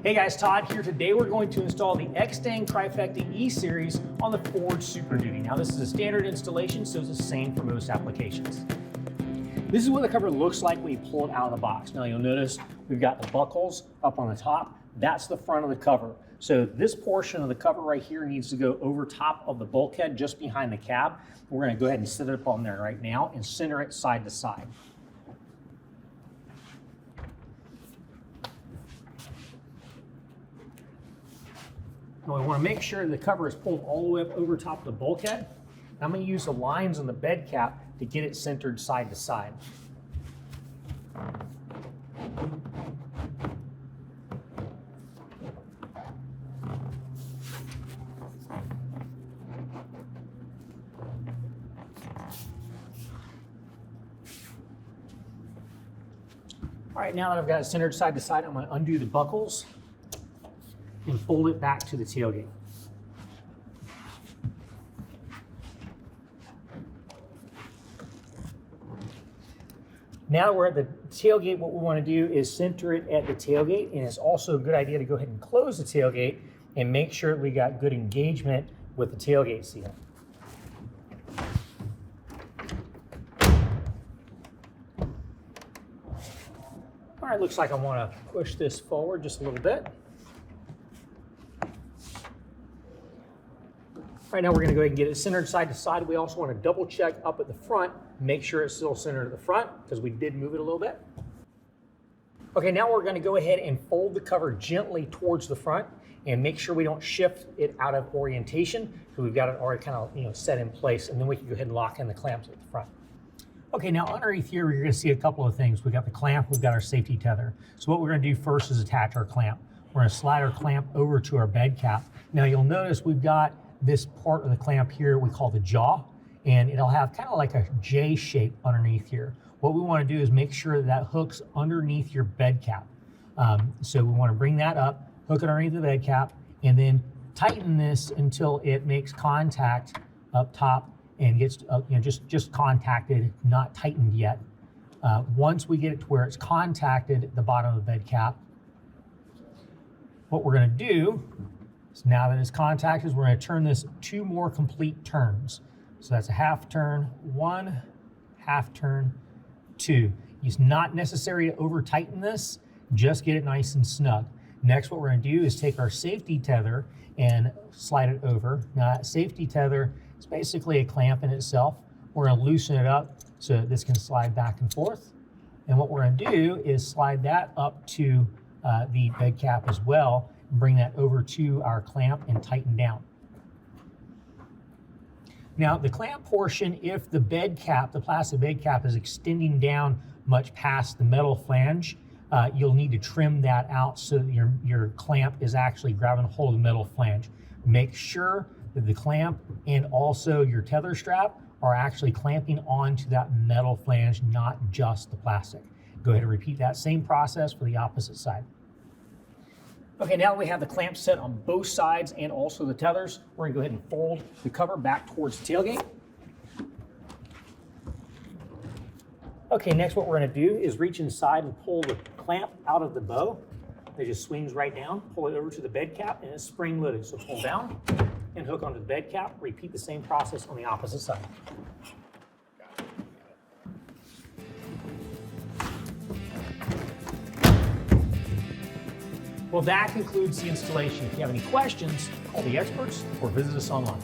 Hey guys, Todd here. Today we're going to install the Extang Trifecta E-Series on the Ford Super Duty. Now this is a standard installation, so it's the same for most applications. This is what the cover looks like when you pull it out of the box. Now you'll notice we've got the buckles up on the top. That's the front of the cover. So this portion of the cover right here needs to go over top of the bulkhead just behind the cab. We're going to go ahead and set it up on there right now and center it side to side. Now we want to make sure the cover is pulled all the way up over top of the bulkhead. I'm going to use the lines on the bed cap to get it centered side to side. All right, now that I've got it centered side to side, I'm going to undo the buckles and fold it back to the tailgate. Now that we're at the tailgate, what we want to do is center it at the tailgate, and it's also a good idea to go ahead and close the tailgate and make sure we got good engagement with the tailgate seal. All right, looks like I want to push this forward just a little bit. Right now we're going to go ahead and get it centered side to side. We also want to double check up at the front, make sure it's still centered at the front because we did move it a little bit. Okay, now we're going to go ahead and fold the cover gently towards the front and make sure we don't shift it out of orientation because we've got it already kind of set in place, and then we can go ahead and lock in the clamps at the front. Okay, now underneath here you're going to see a couple of things. We've got the clamp, we've got our safety tether. So what we're going to do first is attach our clamp. We're going to slide our clamp over to our bed cap. Now you'll notice we've got this part of the clamp here we call the jaw, and it'll have kind of like a J shape underneath here. What we want to do is make sure that hooks underneath your bed cap. So we want to bring that up, hook it underneath the bed cap, and then tighten this until it makes contact up top and gets just contacted, not tightened yet. Once we get it to where it's contacted at the bottom of the bed cap, what we're going to do is, now that it's contacted, we're going to turn this 2 more complete turns. So that's a half turn, 1, half turn, 2. It's not necessary to over tighten this, just get it nice and snug. Next, what we're going to do is take our safety tether and slide it over. Now that safety tether is basically a clamp in itself. We're going to loosen it up so that this can slide back and forth. And what we're going to do is slide that up to the bed cap as well, bring that over to our clamp and tighten down. Now the clamp portion, if the bed cap, the plastic bed cap, is extending down much past the metal flange, you'll need to trim that out so that your clamp is actually grabbing a hold of the metal flange. Make sure that the clamp and also your tether strap are actually clamping onto that metal flange, not just the plastic. Go ahead and repeat that same process for the opposite side. Okay, now that we have the clamp set on both sides and also the tethers, we're going to go ahead and fold the cover back towards the tailgate. Okay, next what we're going to do is reach inside and pull the clamp out of the bow. It just swings right down, pull it over to the bed cap, and it's spring loaded. So pull down and hook onto the bed cap. Repeat the same process on the opposite side. Well, that concludes the installation. If you have any questions, call the experts or visit us online.